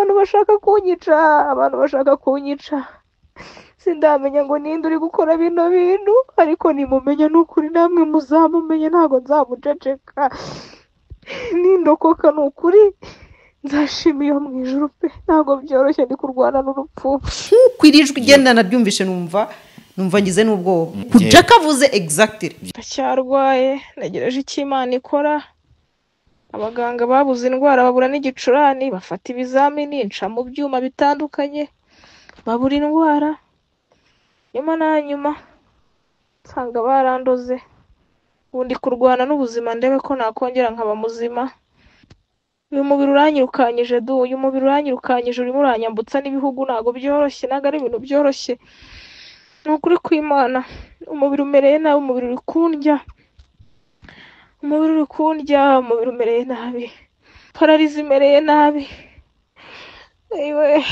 abantu bashaka kunyica, abantu bashaka kunyica. Sindamenya ngo ninde uri gukora bino bintu, ariko nimumenya n'ukuri namwe muzamumenye, ntago nzamuceceka. Nindokoka n'ukuri nzashima iyo mu ijuru pe, ntago byoroshye ndi kurwana n'urupfu. Kwirijwe igenda naryumvishe numva ngize n'ubwoba. Jack avuze exactly. Ndacyarwaye, ntegereje icyo Imana ikora. Abaganga babuze indwara, babura n'igicurane, bafata ibizamini, nca mu byuma bitandukanye, babura indwara. Nyuma na nyuma nsanga barandoze. Ubu ndi kurwana n'ubuzima ndebe ko nakongera nkaba muzima. Uyu mubiri uranyirukanyije uyu mubiri uranyirukanyije, urimo uranyambutsa n'ibihugu, ntago byoroshye, ntago ari ibintu byoroshye. Ni ukuri kw'Imana, umubiri umereye nabi, umubiri uri kundya, umubiri uri kundya, umubiri umereye nabi, pararizi imereye nabi. Ewe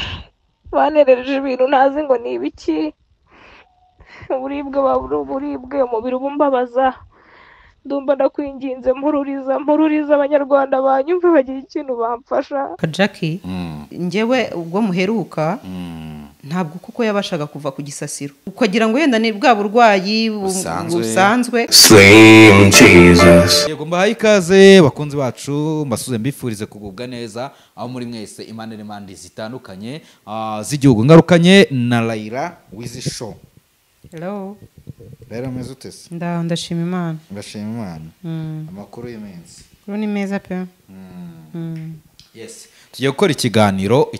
banerereje ibintu ntazi ngo ni ibiki. Uburibwe babura uburibwe, umubiri ubumbabaza. Ndumva ndakwinginze, mpururiza abanyarwanda banyumve bagira ikintu bamfasha. Jackie njyewe ubwo muheruka ntabwo kuko yabashaga kuva ku gisasiro, ukagira ngo yenda ni bwa burwayi busanzwe. Yego mbahaye ikaze bakunzi bacu, mbasuze mbifurize kugubwa neza aho muri mwese, Imana n'imandi zitandukanye z'igihugu. Ngarukanye na Laila Wizi Show. Hello. Rero meze utese? Ndashima Imana. Ndashima Imana. Amakuru y'iminsi. Kuri ni meza pe. Yes. Tugiye gukora ikiganiro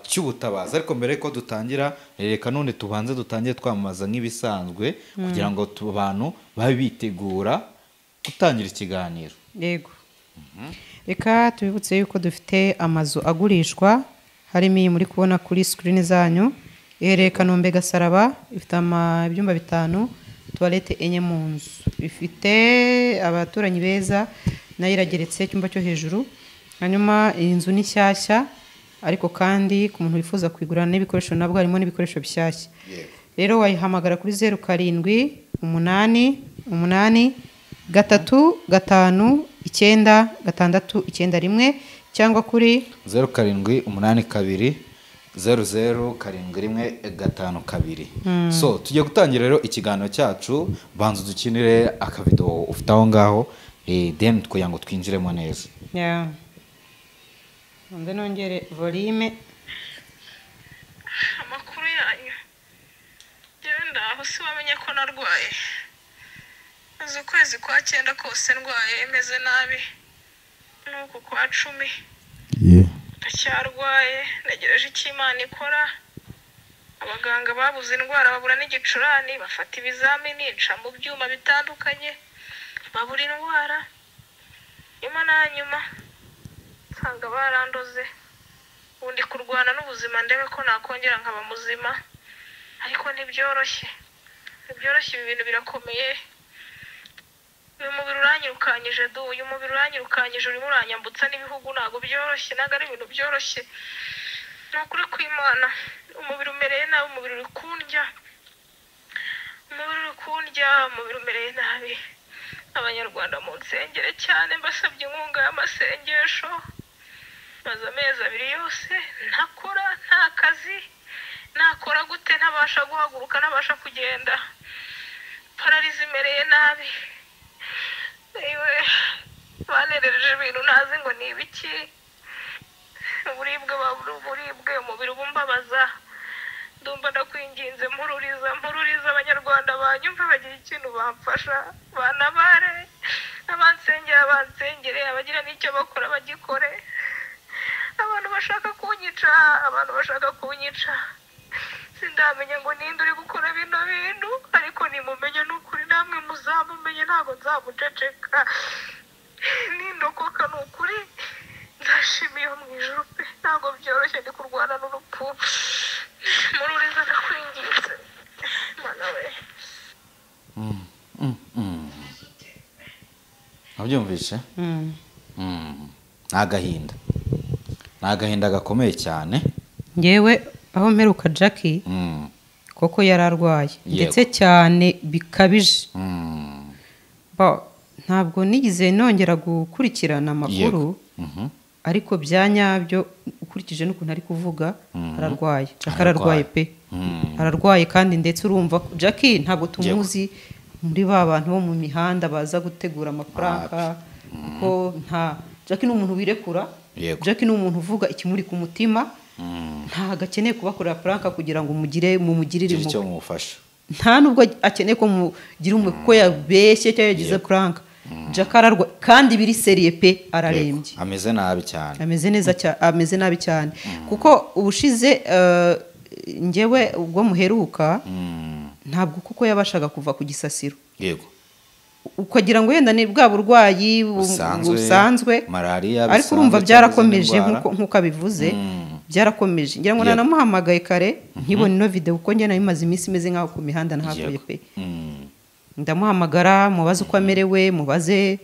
cy'ubutabazi, ariko mbere ko dutangira reka none tubanze dutangire twamamaza nk'ibisanzwe kugira ngo abantu babe bitegura gutangira ikiganiro. Yego. Reka tubibutse yuko dufite amazu agurishwa, harimo iyi muri kubona kuri screen zanyu. Iherereye Kanombe Gasaraba, ifite ibyumba 5, toilette enye mu nzu, ifite abaturanyi beza, nayo irageretse icyumba cyo hejuru. Hanyuma iyi nzu ni shyashya, ariko kandi ku muntu wifuza kwigurana n'ibikoresho nabwo harimo n'ibikoresho bishyashya. Rero wayihamagara kuri 0788359691 cyangwa kuri 0782007152. So tugiye gutangira rero ikiganiro cyacu, banza dukinire akavido ufite aho ngaho, then kugira ngo twinjiremo neza. Yeah. Nde nongere volume. Amakuru yanyu. Genda aho si wamenye ko narwaye. Maze ukwezi kwa 9 kose ndwaye, meze nabi. Nuko kwa 10. Ndacyarwaye, ntegereje icyo Imana ikora. Abaganga babuze indwara, babura n'igicurane, bafata ibizamini, nca mu byuma bitandukanye, babura indwara. Nyuma na nyuma nsanga barandoze. Ubu ndi kurwana n'ubuzima ndebe ko nakongera nkaba muzima, ariko ntibyoroshye. Ntibyoroshye, ibi bintu birakomeye. Uyu mubiri uranyirukanyije uyu mubiri uranyirukanyije, urimo uranyambutsa n'ibihugu, ntago byoroshye, ntago ari ibintu byoroshye. Ni ukuri kw'Imana, umubiri umereye nabi, umubiri uri kundya, umubiri uri kundya, umubiri umereye nabi. Abanyarwanda mu nsengere cyane, mbasabye inkunga y'amasengesho. Maze amezi 2 yose ntakora, nta kazi, nakora gute ntabasha guhaguruka, ntabasha kugenda, pararizi imereye nabi. Ewe banerereje ibintu ntazi ngo ni ibiki. Uburibwe babura uburibwe, umubiri ubumbabaza. Ndumva ndakwinginze, mpururiza abanyarwanda banyumve bagira ikintu bamfasha. Banabare, abansengere, abagira n'icyo bakora bagikore. Abantu bashaka kunyica, sindamenya ngo ninde uri gukora bino bintu, ariko nimumenya n'ukuri namwe muzamumenye, ntago nzamuceceka. Nindokoka n'ukuri nzashima iyo mu ijuru pe, ntago byoroshye ndi kurwana n'urupfu. Mururiza ndakwinginze Mana we. Abyumvishe? Nagahinda gakomeye cyane. Ngewe aho mperuka Jackie koko yararwaye ndetse cyane bikabije. Ntabwo nigize nongera gukurikirana amakuru, ariko byanyabyo ukurikije n'ukuntu ari kuvuga ararwaye Jackie ararwaye pe ararwaye kandi ndetse urumva Jackie ntabwo tumuzi muri ba bantu bo mu mihanda baza gutegura amafaranga kuko Jackie ni umuntu wirekura Jackie ni umuntu uvuga ikimuri ku mutima ntabwo akeneye kubakorera franka kugira ngo mumugirire icyo mumufasha nta nubwo akeneye ko mugira umwe kuko yabeshye cyangwa yagize franka Jackie ararwaye kandi biri seriye pe ararembye ameze nabi cyane ameze nabi cyane kuko ubushize njyewe ubwo muheruka ntabwo kuko yabashaga kuva ku gisasiro yego ukagira ngo yenda ni bwa burwayi busanzwe malaria ariko urumva byarakomeje nkuko abivuze byarakomeje ngira ngo nanamuhamagaye kare nkibona ino video kuko njye nayimaze iminsi imeze nkaho ku mihanda nahavuye pe ndamuhamagara mubaze uko amerewe mubaze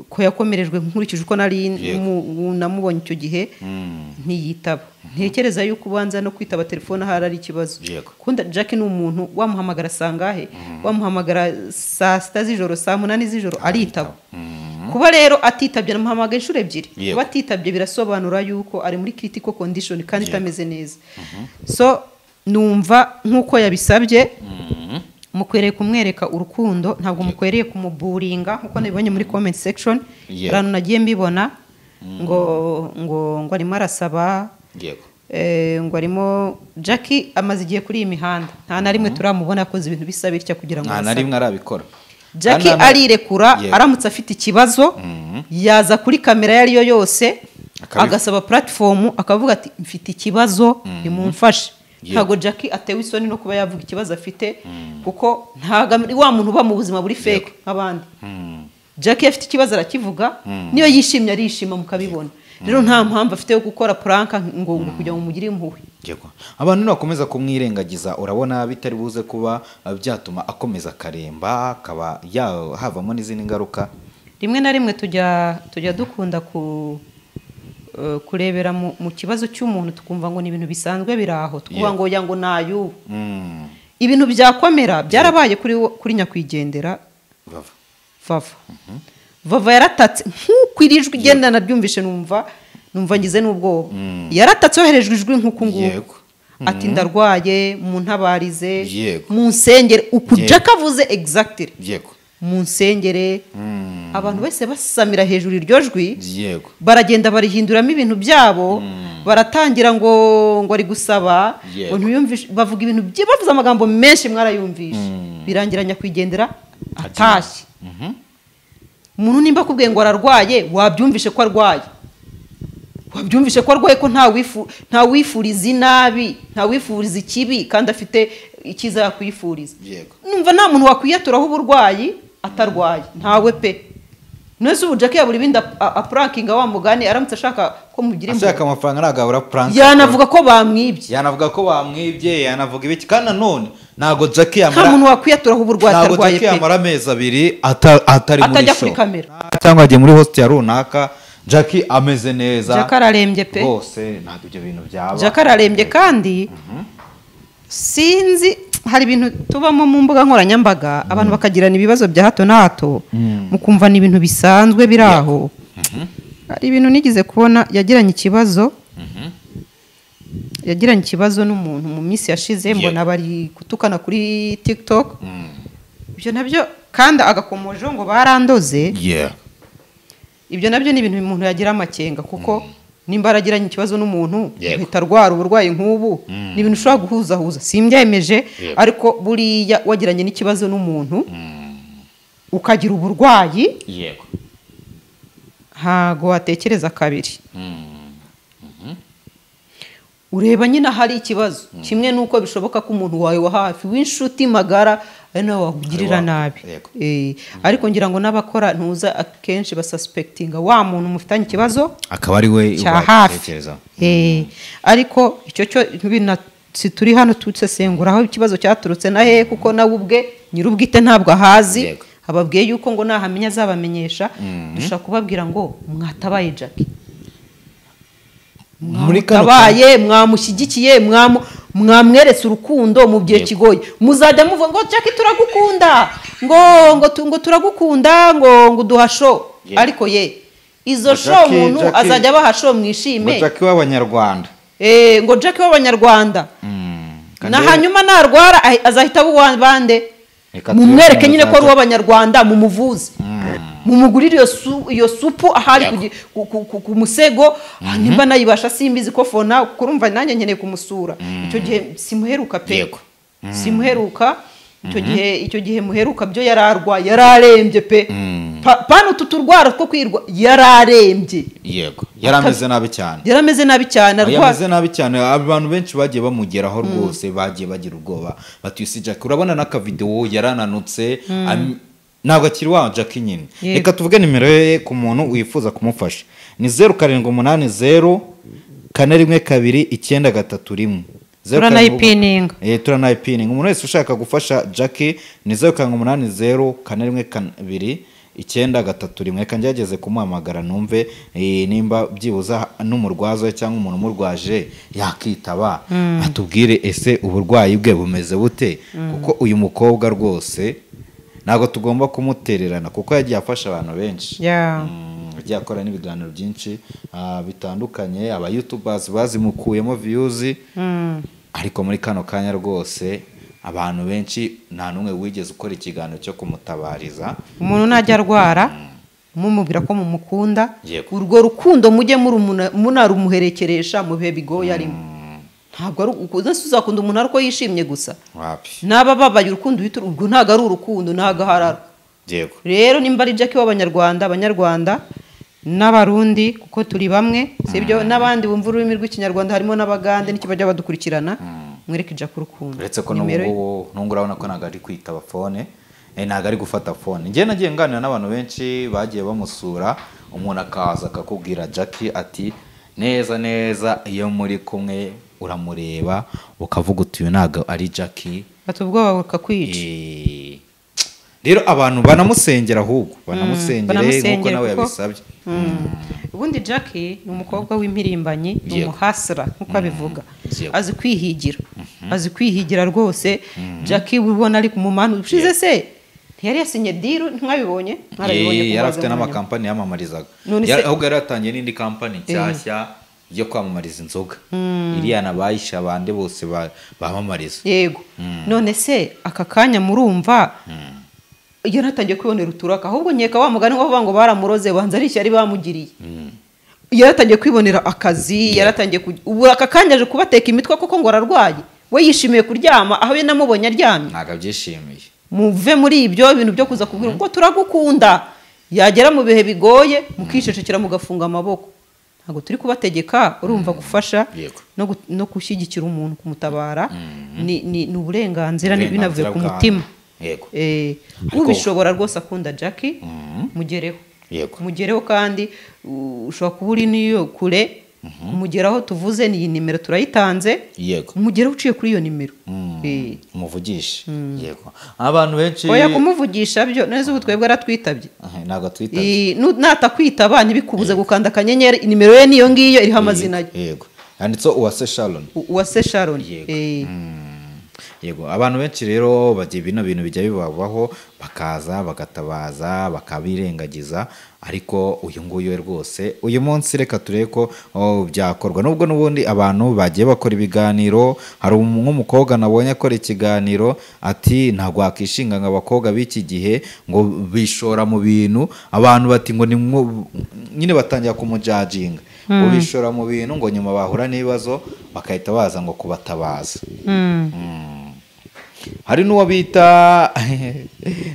ko yakomerejwe nkurikije uko nari namubonye icyo gihe ntiyitaba ntekereza yuko ubanza no kwitaba telefone ahari ari ikibazo kundi Jackie ni umuntu wamuhamagara sangahe wamuhamagara saa 6 z'ijoro saa 8 z'ijoro aritaba kuba rero atitabye namuhamagara inshuro ebyiri kuba atitabye birasobanura yuko ari muri critical condition kandi itameze neza so numva nkuko yabisabye mukwereye kumwereka urukundo ntabwo mukwereye kumuburinga nkuko nabibonye muri comment section rano nagiye mbibona ngo arimo arasaba ngo arimo Jackie amaze igihe kuri iyi mihanda nta na rimwe turamubona akoze ibintu bisa bitya kugira ngo nta na rimwe arabikora Jackie arirekura aramutse afite ikibazo yaza kuri kamera yari yo yose agasaba platform akavuga ati mfite ikibazo nimumfashe ntago Jackie atewe isoni no kuba yavuga ikibazo afite kuko ntago wa muntu uba mu buzima buri fake nk'abandi Jackie afite ikibazo arakivuga niyo yishimye arishima mukabibona rero nta mpamvu afite yo gukora prank ngo kujya mu mugire impuhwe abantu nakomeza kumwirengagiza urabona bitari buze kuba byatuma akomeza karemba akaba havamo n'izindi ngaruka rimwe na rimwe tujya dukunda kurebera mu kibazo cy'umuntu tukumva ngo ni ibintu bisanzwe biraho tukuvuga ngo yango nayu ibintu byakomera byarabaye kuri nyakwigendera Vava yaratatse nk'ukwirijwe igenda nabyumvishe numva ngize n'ubwoba yaratatse yoherejwe ijwi nk'uku nguku ati ndarwaye mu ntabarize mu nsengere uku Jackie avuze exactly mu nsengere abantu bese basamira hejuru iryo jwi baragenda barihinduramo ibintu byabo baratangira ngo ari gusaba ngo ntuyumvishe bavuga ibintu bavuze amagambo menshi mwarayumvishe birangira nyakwigendera atashye umuntu nimba akubwiye ngo ararwaye wabyumvishe ko arwaye ko nta wifuriza inabi nta wifuriza ikibi kandi afite ikiza yakwifuriza numva nta muntu wakwiyaturaho uburwayi atarwaye ntawe pe nese ubu Jackie yabura ibindi aprankinga wa mugani aramutse ashaka ko mugira impuhwe ashaka amafaranga nagabura prank yanavuga ko bamwibye yanavuga ibiki kandi none ntago Jackie nta muntu wakwiyaturaho uburwayi atarwaye pe Jackie yamara amezi 2 atari muri atajya kuri kamera cyangwa agiye muri host ya runaka Jackie ameze neza Jackie ararembye pe bose ntabwo ibyo bintu byaba Jackie ararembye kandi sinzi hari ibintu tubamo mu mbuga nkoranyambaga abantu bakagirana ibibazo bya hato na hato mukumva ni ibintu bisanzwe biraho hari ibintu nigize kubona yagiranye ikibazo n'umuntu mu minsi yashize mbona bari kutukana kuri TikTok ibyo nabyo kandi agakomoje ngo barandoze ibyo nabyo ni ibintu umuntu yagira amakenga kuko nimba aragiranye ikibazo n'umuntu uhita arwara uburwayi nk'ubu ni ibintu ushobora guhuzahuza simbyemeje ariko buriya wagiranye n'ikibazo n'umuntu ukagira uburwayi ntago watekereza kabiri ureba nyine hari ikibazo kimwe nuko bishoboka ko umuntu wawe wa hafi w'inshuti magara ari nawe wagirira nabi ariko ngira ngo n'abakora ntuza akenshi basuspectinga wa muntu mufitanye ikibazo akaba ari we ubatekereza ariko icyo cyo turi hano tutsesengura aho ikibazo cyaturutse na he kuko nawe ubwe nyirubwite ntabwo ahazi ababwiye yuko ngo nahamenya azabamenyesha dushaka kubabwira ngo mwatabaye Jackie mwatabaye mwamushyigikiye mwamweretse urukundo mu gihe kigoye muzajya muvuga ngo Jackie turagukunda ngo turagukunda ngo duhasho ariko izo show Jackie- umuntu Jackie- azajya abaha show mwishime Jackie w'abanyarwanda ngo Jackie w'abanyarwanda Kandi na hanyuma narwara azahita aba bande reka mumwereke turebe nyine ko ari umuntu uw'abanyarwanda mumuvuze mumugurire iyo supu ahari ku musego nimba nayibasha simbizi ko fona kurumva nanjye nkeneye kumusura icyo gihe simuheruka pe Yego. simuheruka icyo gihe muheruka byo yararwaye yararembye pe pana utu turwara two kwirwa yararembye yego yarameze nabi cyane yarameze nabi cyane yameze nabi cyane abantu benshi bagiye bamugeraho rwose bagiye bagira ubwoba batwise Jackie urabona n'akavideo yarananutse ntabwo akiri wa Jackie nyine reka tuvuge nimero ye ku muntu wifuza kumufasha ni 0780 412 931 turanayipininga turanayipininga umuntu wese ushaka gufasha Jackie ni 0780 412 931 reka ngerageze kumuhamagara numve nimba byibuza n'umurwazo cyangwa umuntu umurwaje yakitaba atubwire ese uburwayi bwe bumeze bute kuko uyu mukobwa rwose ntabwo tugomba kumutererana kuko yagiye afasha abantu benshi yagiye akora n'ibiganiro byinshi bitandukanye aba youtubers bazimukuyemo views ariko muri kano kanya rwose abantu benshi nta numwe wigeze ukora ikiganiro cyo kumutabariza umuntu najya arwara mumubwira ko mumukunda urwo rukundo mujye munarumuherekeresha mu bihe bigoye arimo ntabwo ari uzakunda umuntu ariko yishimye gusa naba babaye urukundo urwo ntabwo ari urukundo ntabwo aharara rero nimba ari Jackie w'abanyarwanda n'abarundi kuko turi bamwe sibyo n'abandi bumva ururimi rw'ikinyarwanda harimo n'abagande n'ikibajya badukurikirana mwereke Jackie urukundo uretse ko n'ubwo urabona ko ntabwo ari kwitaba fone ntabwo ari gufata fone njye nagiye nganira n'abantu benshi bagiye bamusura umuntu akaza akakubwira Jackie ati neza iyo muri kumwe uramureba ukavuga uti uyu ntabwo ari Jackie ati ubwoba bukakwica rero abantu banamusengera ahubwo banamusengere nk'uko nawe yabisabye ubundi Jackie ni umukobwa w'impirimbanyi ni umuhasira nk'uko abivuga azi kwihigira rwose Jackie ubona ari mu mpano ushize se ntiyari yasinye deal mwabibonye yari afite n'amakampani yamamarizaga ahubwo yari yatangiye n'indi kampani nshyashya yo kwamamariza inzoga iriya nabayisha abandi bose bamamariza yego none se aka kanya murumva iyo natangiye kwibonera uturaka ahubwo nkeka wa mugani ngo baramuroze banza ari ishyari bamugiriye yaratangiye kwibonera akazi yaratangiye ubu aka kanya aje kubateka imitwe koko ngo ararwaye we yishimiye kuryama aho ye namubonye aryamye ntabwo abyishimiye muve muri ibyo bintu byo kuza kubwira ngo turagukunda yagera mu bihe bigoye mukishecekera mugafunga amaboko ntabwo turi kubategeka urumva gufasha no gushyigikira umuntu kumutabara ni uburenganzira binavuye ku mutima ubishobora rwose akunda Jackie mugereho kandi ushobora kuba uri n'iyo kure umugeraho tuvuze ni iyi nimero turayitanze umugeraho uciye kuri iyo nimero umuvugisha abantu benshi oya kumuvugisha byo neza ubu twebwe aratwitabye ntabwo atwitabye natakwitaba ntibikubuze gukanda akanyenyeri nimero ye niyo ngiyo iriho amazina ye yanditseho Uwase Sharon abantu benshi rero bagiye bino bintu bijya bibabaho bakaza bagatabaza bakabirengagiza ariko uyu nguyu rwose uyu munsi reka turebe ko byakorwa nubwo n'ubundi abantu bagiye bakora ibiganiro hari nk'umukobwa nabonye akora ikiganiro ati ntabwo wakishinga ngo abakobwa b'iki gihe ngo bishora mu bintu abantu bati ngo nyine batangira kumujajinga ngo bishora mu bintu ngo nyuma bahura n'ibibazo bakahita baza ngo kubatabaza hari n'uwo bita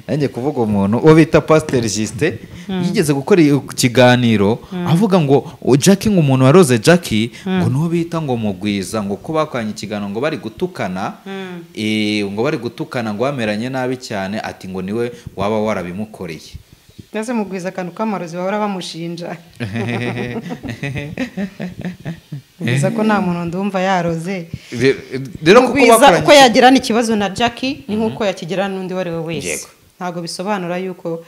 nanjye kuvuga umuntu uwo bita Pasteur Justin yigeze gukora ikiganiro avuga ngo Jackie ngo umuntu waroze Jackie ngo n'uwo bita ngo mugwiza ngo ko bakwanye ikiganiro ngo bari gutukana ngo bameranye nabi cyane ati ngo niwe waba warabimukoreye maze mugwiza akantu k'amarozi bahora bamushinja mugwiza ko nta muntu ndumva yaroze mugwiza uko yagirana ikibazo na Jackie ni nk'uko yakigirana n'undi uwo ari we wese ntabwo bisobanura yuko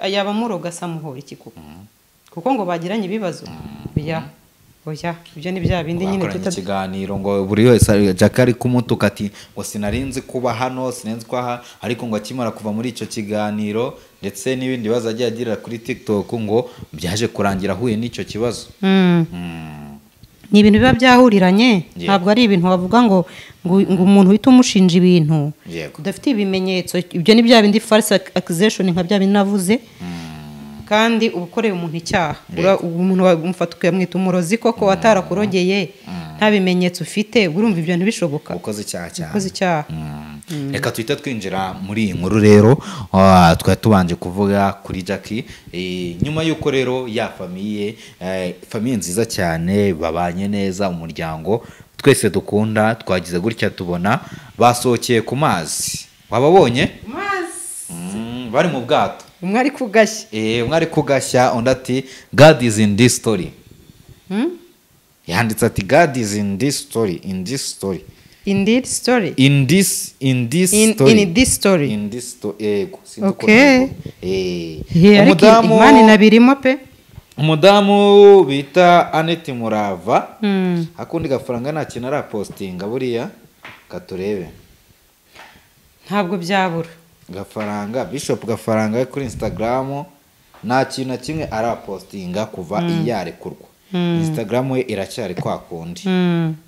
yaba amuroga asamuhora iki kuko ngo bagiranye ibibazo oya ibyo ni bya bindi nyine bakoranye ikiganiro ngo buri wese Jack ari kumutuka ati ngo sinarinzi kuba hano sinenzi ko aha ariko ngo akimara kuva muri icyo kiganiro ndetse n'ibindi bibazo agiye agirira kuri TikTok ngo byaje kurangira ahuye n'icyo kibazo. ni ibintu biba byahuriranye ntabwo ari ibintu wavuga ngo umuntu uhita umushinja ibintu udafite ibimenyetso. Ibyo ni bya bindi false accusation nka bya bindi navuze. Kandi ubukoreye umuntu icyaha umuntu wamufata ukamwita umurozi koko atarakurogeye nta bimenyetso ufite urumva ibyo ntibishoboka ukoze icyaha. Reka tuhita twinjira muri iyi nkuru rero twari tubanje kuvuga kuri Jackie nyuma y'uko rero ya famiye nziza cyane babanye neza umuryango twese dukunda twagize gutya tubona basohokeye ku mazi wababonye bari mu bwato umwe ari kugashya umwe ari kugashya undi ati God is in this story yanditse ati God is in this story in this story okay imani nabirimo pe umudamu bita Annette Murava akundi gafaranga nta kintu arapostinga buriya katurebe ntabwo byabura gafaranga Bishop Gafaranga kuri Instagram nta kintu na kimwe arapostinga kuva iyarekurwa. Instagram ye iracyari kwa kundi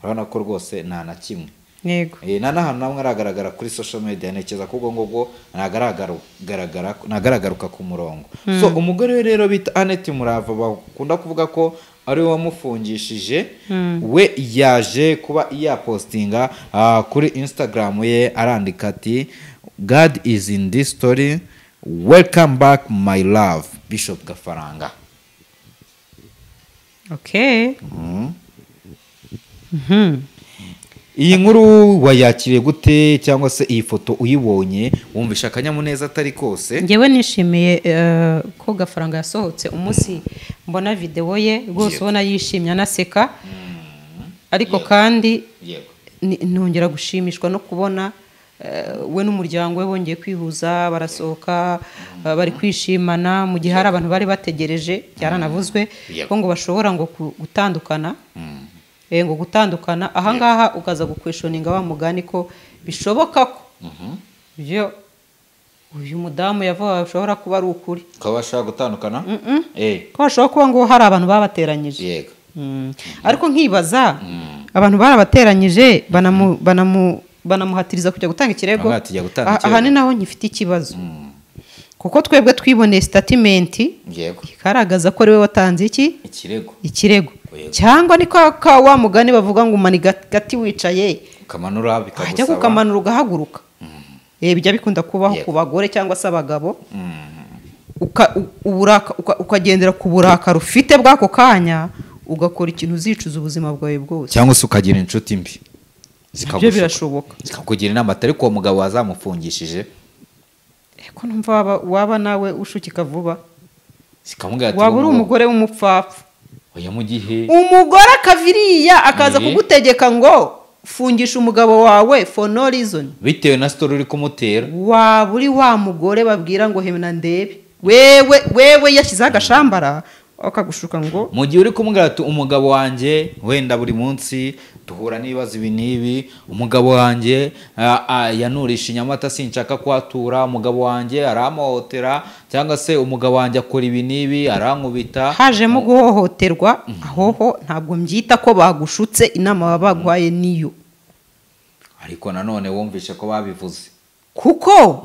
urabona ko rwose nta na kimwe yego n'ahantu namwe aragaragara kuri social media nekeza kuko ngo nagaragaruka ku murongo. So umugore we rero bita Annette Murava bakunda kuvuga ko ari we wamufungishije we yaje kuba yapostinga kuri Instagram ye arandika ati God is in this story. Welcome back my love Bishop Gafaranga. Okay. Iyi nkuru wayakiriye gute cyangwa se iyi foto uyibonye wumvisha akanyamuneza atari kose? Ngewe nishimiye ko Gafaranga yasohotse umunsi mbona video ye rwose ubona yishimye anaseka ariko kandi nongera gushimishwa no kubona we n'umuryango we bongeye kwihuza barasohoka bari kwishimana mu gihe hari abantu bari bategereje cyaranavuzwe ko ngo bashobora ngo gutandukana ngo gutandukana ahangaha ukaza gukweshoninga wa mugani ko bishoboka ko byo uyu mudamu yavuga bashobora kuba ari ukuri ko bashaka gutandukana ko bashobora kuba ngo hari abantu babateranyije yego ariko nkibaza abantu barabateranyije banamuhatiriza kujya gutanga ikirego aha ni naho nyifite ikibazo kuko twebwe twiboneye statement igaragaza ko ari we watanze ikirego cyangwa ni ka wa mugani bavuga ngo umani gati wicaye ukamanura bikagusaba ajya kukamanura ugahaguruka bijya bikunda kubaho ku bagore cyangwa se abagabo ukagendera ku burakari ufite bw'ako kanya ugakora ikintu uzicuza ubuzima bwawe bwose cyangwa se ukagira inshuti mbi ibyo birashoboka zikakugira inama atari ko uwo mugabo wazamufungishije ko numva waba nawe ushukika vuba zikamubwira waba uri umugore w'umupfapfa oya mu gihe umugore akaviriya akaza kugutegeka ngo fungisha umugabo wawe for no reason bitewe na story uri kumutera waba uri wa mugore babwira ngo hemna ndebe wewe yashyizeho agashambara akagushuka ngo mu gihe uri kumubwira ati umugabo wanjye wenda buri munsi duhura n'ibibazo ibi n'ibi umugabo wanjye yanurisha inyamata sinshaka kwatura umugabo wanjye aramuhohotera cyangwa se umugabo wanjye akora ibi n'ibi arankubita hajemo guhohoterwa ahoho ntabwo mbyita ko bagushutse inama baba baguhaye niyo ariko nanone wumvishe ko babivuze kuko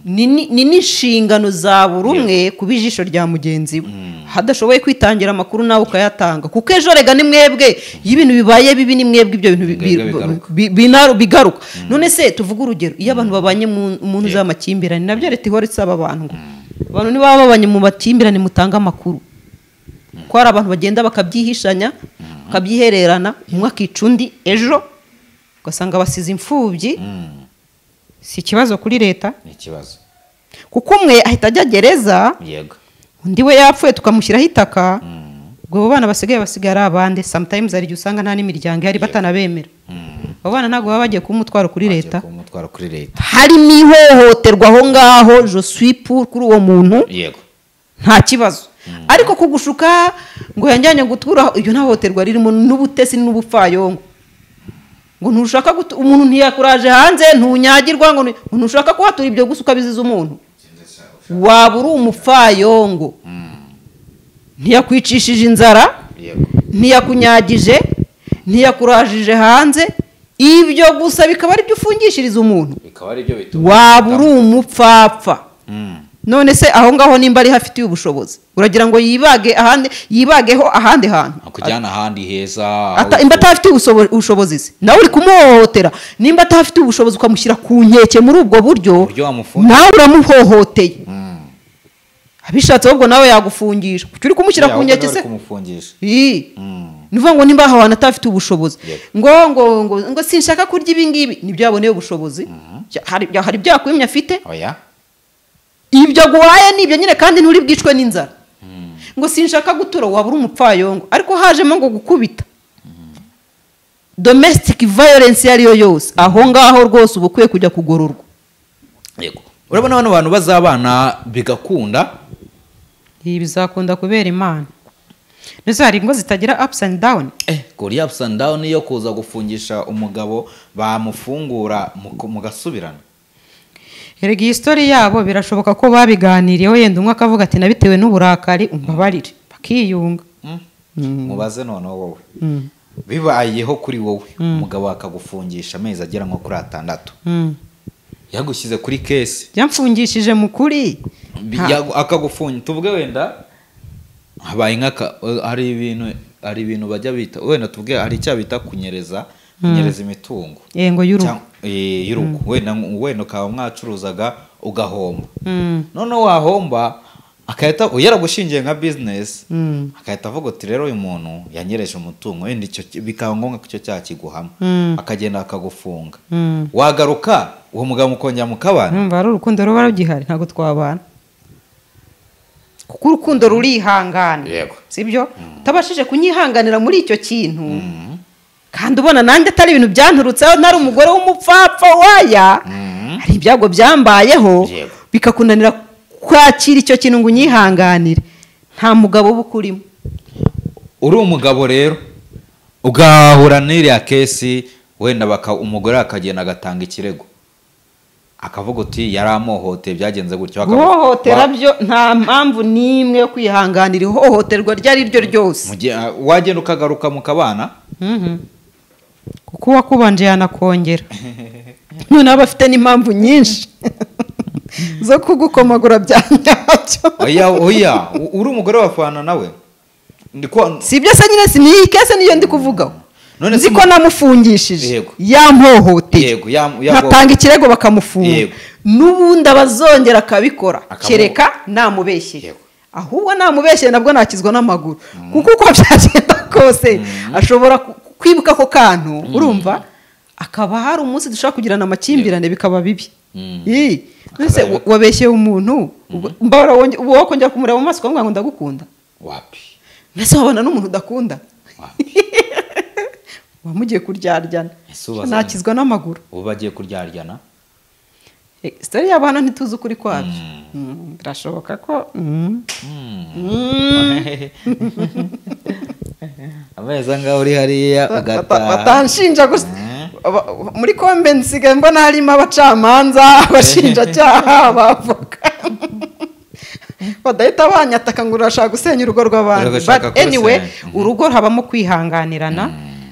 ni n'inshingano za buri umwe kuba ijisho rya mugenzi we hadashoboye kwitangira amakuru nawe ukayatanga kuko ejo rega ni mwebwe iyo ibintu bibaye bibi ni mwebwe ibyo bintu bigaruka none se tuvuge urugero iyo abantu babanye mu muntu z'amakimbirane nabyo leta ihora isaba abantu ngo abantu niba babanye mu makimbirane mutange amakuru ko hari abantu bagenda bakabyihishanya bakabyihererana umwe akica undi ejo ugasanga basize imfubyi si ikibazo kuri leta ni ikibazo kuko umwe ahita ajya gereza yego undi we yapfuye tukamushyiraho itaka ubwo bana basigaye ari abandi sometimes hari igihe usanga nta n'imiryango ihari batanabemera abo bana ntabwo baba bagiye kuba umutwaro kuri leta harimo ihohoterwa aho ngaho je suis pour kuri uwo muntu yego nta kibazo ariko kugushuka ngo yanjyanye gutura ibyo nta hohoterwa ririmo n'ubutesi n'ubupfayongo ngo ntushaka umuntu ntiyakuraje hanze ntunyagirwa ngo ntushaka kuhatura ibyo gusa ukabiziza umuntu waba uri umupfayongo ntiyakwicishije inzara ntiyakunyagije ntiyakurajije hanze ibyo gusa bikaba ari byo ufungishiriza umuntu waba uri umupfapfa none se aho ngaho nimba ari hafitiye ubushobozi uragira ngo yibageho ahandi hantu kujyana ahandi heza imba atafitiye ubushobozi se nawe uri kumuhohotera nimba atafitiye ubushobozi ukamushyira ku nkeke muri ubwo buryo nawe uramuhohoteye abishatse ahubwo nawe yagufungisha kuko uri kumushyira ku nkeke se ni ukuvuga ngo nimba aho hantu atafite ubushobozi ngo sinshaka kurya ibi ngibi nibyo yaboneye ubushobozi hari ibyo yakwimye afite ibyo aguhaye nibyo nyine kandi nturi bwicwe n'inzara ngo sinshaka gutura waba uri umupfayongo ariko hajemo ngo gukubita domestic violence iyo ariyo yose aho ngaho rwose uba ukwiye kujya kugororwa urabona bano bantu bazabana bigakunda ibi bizakunda kubera imana ndetse hari ingo zitagira ups and down kuri ups and down yo kuza gufungisha umugabo bamufungura mugasubirana erega iyi story yabo birashoboka ko babiganiriyeho yenda umwe akavuga ati nabitewe n'uburakari umbabarire bakiyunga mubaze noneho wowe bibayeho kuri wowe umugabo akagufungisha amezi agera nko kuri 6 yagushyize kuri kesi yamfungishije mu kuri akagufunga tuvuge wenda habaye hari ibintu bajya bita wenda tuvuge hari icyo bita kunyereza imitungo ngo y'urugo wenda ukaba mwacuruzaga ugahomba noneho wahomba akahita yaragushingiye nka business akahita avuga ati rero uyu muntu yanyereje umutungo wenda bikaba ngombwa ko icyo cyaha kiguhama akagenda akagufunga wagaruka uwo mugabo mukongera mukabana numva ari urukundo ruba rugihari ntabwo twabana kuko urukundo rurihangana sibyo utabashije kunyihanganira muri icyo kintu kandi ubona nanjye atari ibintu byanturutseho nari umugore w'umupfapfa waya hari ibyago byambayeho bikakunanira kwakira icyo kintu ngo unyihanganire nta mugabo uba ukurimo uri umugabo rero ugahura n'iriya kesi wenda umugore akagenda agatanga ikirego akavuga uti yari amuhohoteye byagenze gutyo guhohotera byo nta mpamvu n'imwe yo kwihanganira ihohoterwa iryo ari ryo ryose wagenda ukagaruka mu kabana kuko uwakubanje yanakongera none aba afite n'impamvu nyinshi zo kugukomagura bya nyabyo oya uri umugore wafana nawe si ibyo se nyine si niyi kese niyo ndi kuvugaho nzi ko namufungishije yampohoteye nkatanga ikirego bakamufunga n'ubundi abazongera akabikora kereka namubeshyeye ahubwo namubeshyeye nabwo nakizwa n'amaguru kuko uko byagenda kose ashobora kwibuka ako kantu urumva akaba hari umunsi dushobora kugirana amakimbirane bikaba bibi mbese wabeshyeye umuntu uba wakongera kumureba mu maso ukamubwira ngo ndagukunda mbese wabona n'umuntu udakunda wamugiye kuryaryana nakizwa n'amaguru ubu bagiye kuryaryana sitori y'abana ntituzi ukuri kwabyo birashoboka ko amezi angahe uri hariya batanshinja gusa muri kombe nsigaye mbona harimo abacamanza abashinjacyaha abavoka badahita banyataka ngo urashaka gusenya urugo rw'abandi but anyway urugo habamo kwihanganirana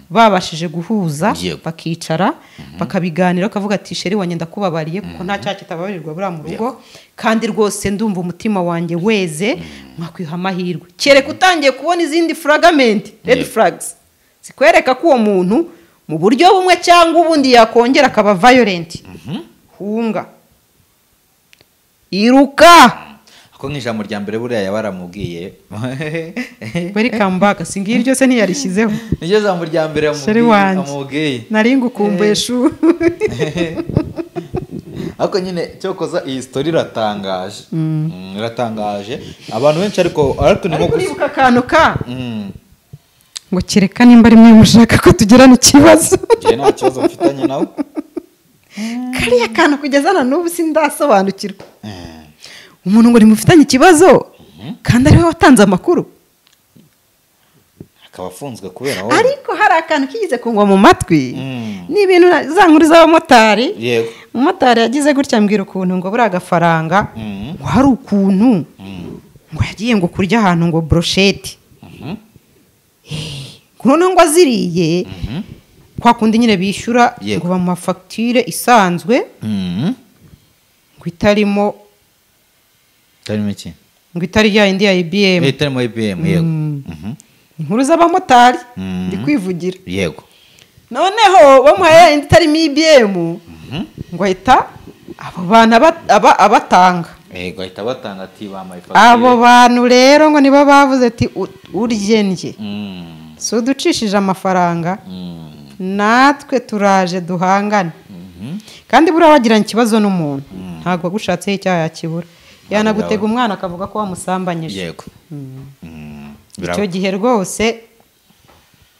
babashije guhuza bakicara bakabiganira bakavuga ati sheri wanjye ndakubabariye kuko nta cyaha kitababarirwa buriya mu rugo kandi rwose ndumva umutima wanjye weze mwakwiha amahirwe kereka utangiye kubona izindi fragment red flags zikwereka ko uwo muntu mu buryo bumwe cyangwa ubundi yakongera akaba violent hunga iruka ko nk'ijambo rya mbere buriya yabaramubwiye welcome back singiye iryo se ntiyarishyizeho niryo jambo rya mbere amubwiye nari ngukumbuye shu ariko nyine cyokoza iyi story iratangaje iratangaje abantu benshi ariko ni nko kuribuka akantu ka ngo kereka nimba ari mwe mushaka ko tugirana ikibazo njye nta kibazo mfitanye nawe kariya kantu kugeza na n'ubu sindasobanukirwa umuntu ngo nimufitanye ikibazo kandi ariwe watanze amakuru akaba afunzwe kubera wowe. ariko hari akantu kigize kungwa mu matwi ni ibintu za nkuru z'abamotari. Yego. umumotari yagize gutya mbwira ukuntu ngo buriya agafaranga ngo hari ukuntu ngo yagiye ngo kurya ahantu ngo brosheti noneho ngo aziriye kwa kundi nyine bishyura ngo bamuha fagitire isanzwe ngo itarimo iki ngo itari ya indi ya IBM. itarimo IBM. Yego. inkuru z'abamotari ndi kwivugira. Yego. noneho bamuhaye indi itarimo IBM ngo ahita abo bantu abatanga. Yego, ahita abatanga ati bamaye fagitire. abo bantu rero ngo nibo bavuze ati urye ndye so ducishije amafaranga natwe turaje duhangane. kandi buriya wagiranye ikibazo n'umuntu ntabwo agushatseho icyaha yakibura, yanagutega umwana akavuga ko wamusambanyije. Yego. icyo gihe rwose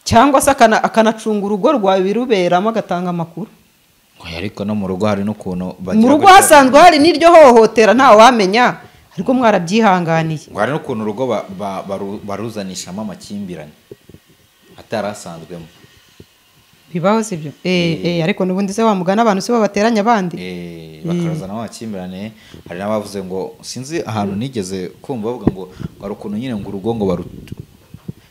cyangwa se akanacunga urugo rwawe biruberamo agatanga amakuru. ariko no mu rugo hari n'ukuntu mu rugo hasanzwe hari n'iryo hohotera ntawe wamenya ariko mwarabyihanganiye. ngo hari n'ukuntu urugo baruzanishamo amakimbirane atarasanzwemo. bibaho sibyo? ariko n'ubundi se wamugana abantu se babateranya abandi bakaruzanamo amakimbirane. hari n'abavuze ngo sinzi ahantu nigeze kumva bavuga ngo hari ukuntu nyine ngo urugo ngo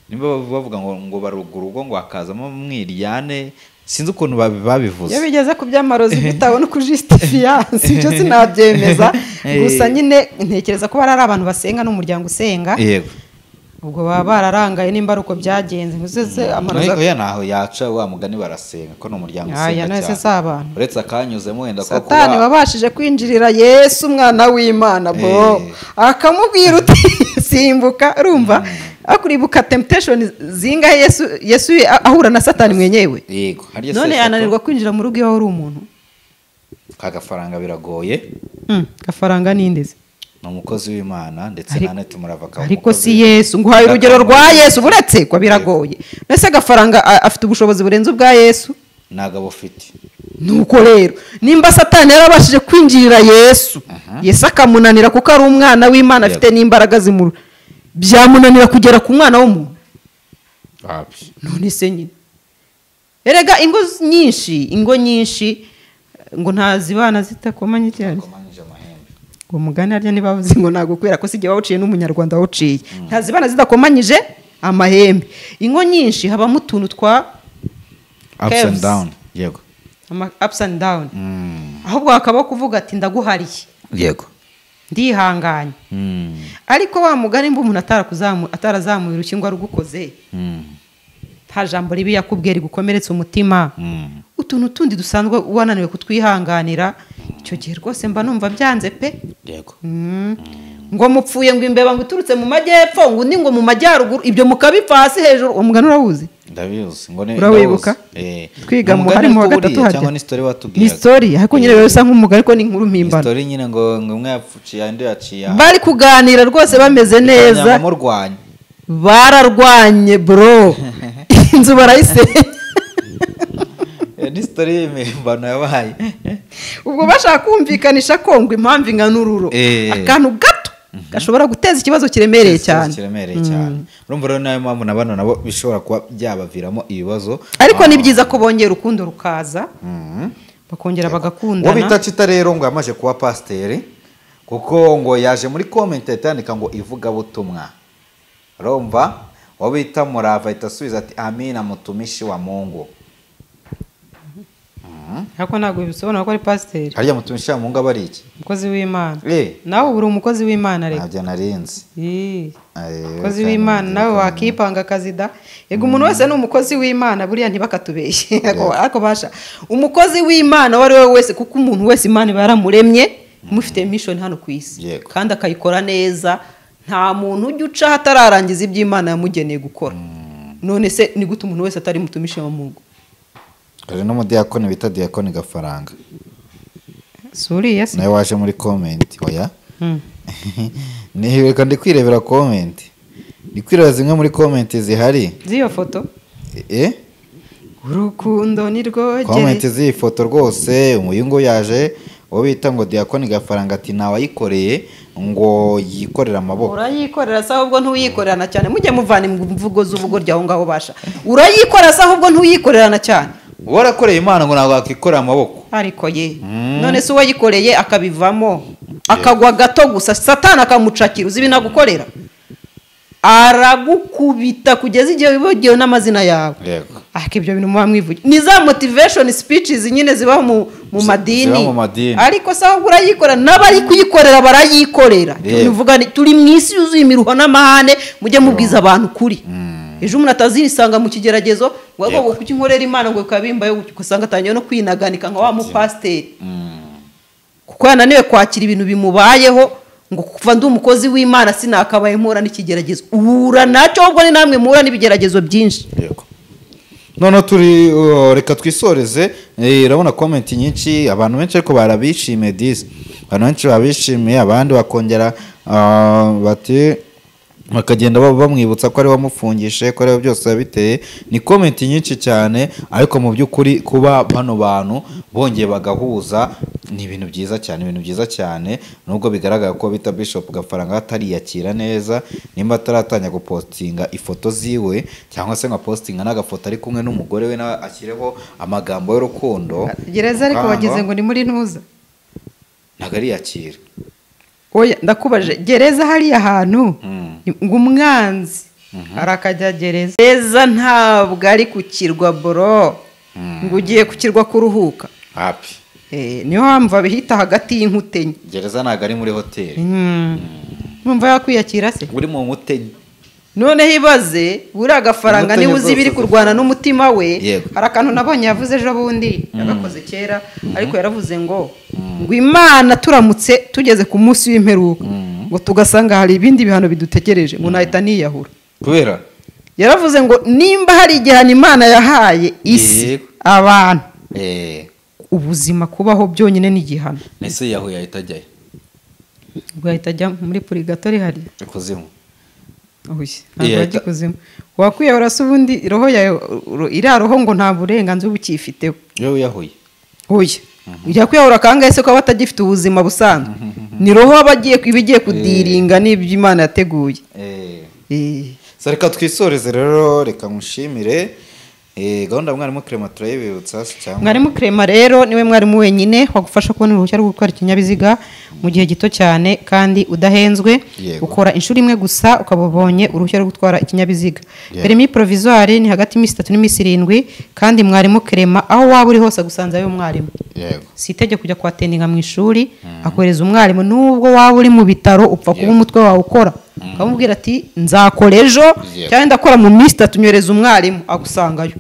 nimba bavuga ngo baruga urugo ngo hakazamo mwiryane, sinzi ukuntu babivuze. iyo bigeze ku by'amarozi bitabona uko justifiance ibyo sinabyemeza gusa nyine ntekereza ko ari abantu basenga n'umuryango usenga. Yego. ubwo baba bararangaye nimba ari uko byagenze nguze amarozi. oya naho yaca wa mugani barasenga ko n'umuryango usenga cyane. Uretse akanyuzemo wenda ko Satani wabashije kwinjirira Yesu umwana w'Imana bo akamubwira uti simbuka urumva akuribuka temptation zinga Yesu ahura na Satani mwenyewe. Yego. none yananirwa kwinjira mu rugo iyo uri umuntu. Kagafaranga biragoye. Gafaranga nindeze ni umukozi w'Imana ndetse na Net Murava akaba. ariko si Yesu nguhaye urugero rwa Yesu buretse ko biragoye. Nese gafaranga afite ubushobozi burenze ubwa Yesu nagabo ufite. nuko rero nimba Satani yarabashije kwinjirira Yesu Yesu akamunanira kuko ari umwana w'Imana afite n'imbaraga zimuru byamunanira kugera ku mwana w'umuntu. none se nyine erega ingo nyinshi ngo ntazibana zitakomanye cyane ngo mugani arya nibavuze ngo nago kwera ko sije bawuciye n'umunyarwanda wawuciye ntazibana zidakomanyije amahembe. ingo nyinshi habamo utuntu twa ups and down. Yego. ups and down. ahubwo hakaba kuvuga ati ndaguhariye. Yego. ndihanganye. ariko wa mugani mbu umuntu atarazamuye urukingo rugukoze nta jambo ribi yakubwira gukomeretsa umutima. utuntu tundi dusanzwe wananiwe kutwihanganira icyo gihe rwose mba numva byanze pe. Yego. ngo mupfuye ngo imbeba ngo iturutse mu majyepfo ngo undi ngo mu majyaruguru ibyo mukabipfa hasi hejuru. umugani urawuzi? ndabizi ngo ni urawibuka twiga mu harimo wa gatatu hajya cyangwa ni story watubwira. ni story ariko nyine rero usa nk'umugari ariko ni inkuru mpimbano. story nyine ngo umwe yapfuciye andi yaciye. bari kuganira rwose bameze neza bararwanye bro inzu barayisenya. ni story y'impimbano yabaye. ubwo bashaka kumvikanisha ko ngo impamvu inganururo akantu gato gashobora guteza ikibazo kiremereye cyane. urumva rero nayo mpamvu nabana nabo bishobora kuba byabaviramo ibibazo. ariko ni byiza ko bongera urukundo rukaza bakongera bagakundana. uwo bita Chita rero ngo yamaje kuba pasiteri kuko ngo yaje muri comment yandika ngo ivugabutumwa. urumva uwo bita Murava ahita asubiza ati amina mutumishi wa Mungu. ariko ntabwo bisobanura ko ari pasiteri. hariya mutumishi wa Mungu aba ari iki? umukozi w'Imana. nawe uri umukozi w'Imana reka. ntabyo narinzi. umukozi w'Imana nawe wakipanga akazida. yego umuntu wese ni umukozi w'Imana buriya ntibakatubeshye. ariko basha umukozi w'Imana wari we wese kuko umuntu wese Imana iba yaramuremye mufite mission hano ku isi kandi akayikora neza. nta muntu ujya uca hatararangiza iby'Imana yamugeneye gukora. none se ni gute umuntu wese atari mutumishi wa Mungu? hari n'umudiyakoni bita Diyakoni Gafaranga. suriya se nawe waje muri comment oya. reka ndi kwirebera comment. ndi kwireba zimwe muri comment zihari z'iyo foto. urukundo ni rwogere. comment z'iyi foto rwose umuyungu yaje uwo bita ngo Diyakoni Gafaranga ati nawe ayikoreye ngo yikorere amaboko. urayikorera se ahubwo ntuyikorerana cyane mujye muvana imvugo z'ubugoryi aho ngaho basha urayikorera se ahubwo ntuyikorerana cyane warakoreye Imana ngo ntabwo wakikorera amaboko ariko ye none se uwayikoreye akabivamo akagwa gato gusa satani akamucakira uzi binagukorera aragukubita kugeza igihe wibagiwe n'amazina yawe yego ariko ibyo bintu muba mwivuge ni za motivation speeches nyine ziba mu madini ariko se ahubwo urayikora n'abari kuyikorera barayikorera tuvuga turi mu isi yuzuye imiruho n'amahane mujye mubwiza abantu kuri ejo umuntu atazirisanga mu kigeragezo ngo kuki nkorera Imana ngo ukabimba yo gusanga atangiye no kwinaganika nka wa mupasiteri kuko yananiwe kwakira ibintu bimubayeho ngo kuva ndi umukozi w'Imana sinakabaye mpura n'ikigeragezo uhura nacyo ahubwo ni namwe muhura n'ibigeragezo byinshi yego none turi reka twisoreze urabona comment nyinshi abantu benshi ariko barabishimiye disi abantu benshi babishimiye abandi bakongera bati bakagenda bamwibutsa ko ari wamufungishe ko ari byose yabiteye ni comment nyinshi cyane ariko mu by'ukuri kuba bano bantu bongeye bagahuza ni ibintu byiza cyane nubwo bigaragara ko bita Bishop Gafaranga atariyakira neza nimba ataratanya gupostinga ifoto ziwe cyangwa se nka postinga n'agafoto ari kumwe n'umugore we na ashyireho amagambo y'urukundo gereza ariko wagize ngo ni muri ntuza ntagariyakira oya ndakubaje gereza hariya hantu ngo umwanzi arakajya gereza ntabwo ari kukirwa bro ngo ugiye kukirwa kuruhuka happy niyo mpamvu abihita hagati y'inkutenyi gereza ntabwo ari muri hoteli numva yakwiyakira se uri mu nkutenyi noneho ibaze buriya Gafaranga niba uzi ibiri kurwana n'umutima we hari akantu nabonye yavuze ejo bundi yagakoze kera ariko yaravuze ngo Imana turamutse tugeze ku munsi w'imperuka ngo tugasanga hari ibindi bihano bidutegereje ngo nahita niyahura kubera yaravuze ngo nimba hari igihano Imana yahaye isi abantu ubuzima kubaho byonyine n'igihano nese yahuye ahita ajyayo ubwo ahita ajya muri purigatori hariya ikuzimu ntabwo ajya ikuzimu wakwiyahura se ubundi roho yawe iriya roho ngo nta burenganzira uba ukiyifiteho iyo wiyahuye oya ujya kwiyahura kangahe se ko batagifite ubuzima busanzwe ni roho aba igiye kudiringa n'ibyo Imana yateguye reka twisoreze rero reka mushimire gahunda mwarimu Clement turayibibutsa cyangwa mwarimu Clement rero niwe mwarimu wenyine wagufasha kubona uruhushya rwo gutwara ikinyabiziga mu gihe gito cyane kandi udahenzwe ukora inshuro imwe gusa ukaba ubonye uruhushya rwo gutwara ikinyabiziga permis provisoire ni hagati y'imisi 3 n'imisi 7 kandi mwarimu Clement aho waba uri hose agusanza yo mwarimu si itegeko kujya kwatendinga mu ishuri akohereza umwarimu nubwo waba uri mu bitaro upfa kuba umutwe wawe ukora ukamubwira ati nzakora ejo cyangwa ndakora mu minsi 3 nyoreza umwarimu agusangayo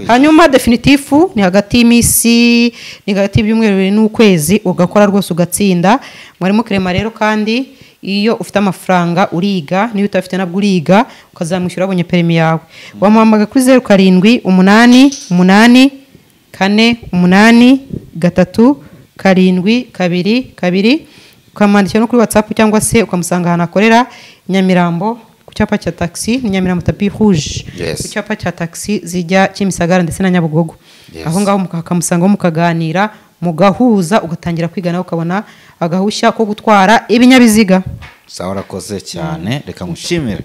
hanyuma definitifu ni hagati y'imisi ni hagati y'ibyumweru 2 n'ukwezi ugakora rwose ugatsinda mwarimu Clement rero kandi iyo ufite amafaranga uriga niyo utafite nabwo uriga ukazamwishyura abonye permis yawe wamuhamagaye kuri 0788383722 ukamwandikira no kuri WhatsApp cyangwa se ukamusanga ahantu akorera Nyamirambo ku cyapa cya taxi ni Nyamirambo tapi rouge ku cyapa cya taxi zijya Kimisagara ndetse na Nyabugogo aho ngaho mukamusanga mukaganira mugahuza ugatangira kwigana ukabona agahushya ko gutwara ibinyabiziga sawa rakoze cyane reka mushimire